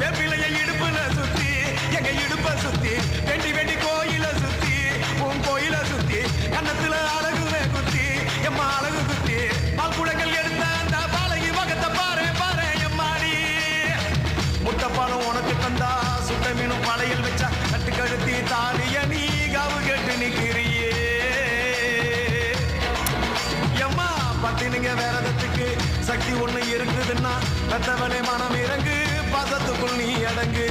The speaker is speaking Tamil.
வேப்பிலைய இடுப்புல சுத்தி எங்க இடுப்ப சுத்தி வெண்டி வெண்டி கோயில சுத்தி உன் கோயில சுத்தி கன்னத்துல அழகுவே குத்தி எம்மா அழகு குத்தி பால்குடங்கள் எடுத்த அந்த பாலகி வகத்தை பாரு பாரு எம்மாடி முட்டைப்பாலம் உனக்கு தந்தா சுட்ட மீனும் பழையில் வச்சா கட்டு கழுத்தி தாலிய நீ காவு கேட்டு நிக்கிறியே எம்மா பட்டினிங்க வேறதத்துக்கு சக்தி ஒண்ணு இருக்குதுன்னா பெத்தவனே மனம் இறங்கு பாசத்துக்குள் நீ அடங்கு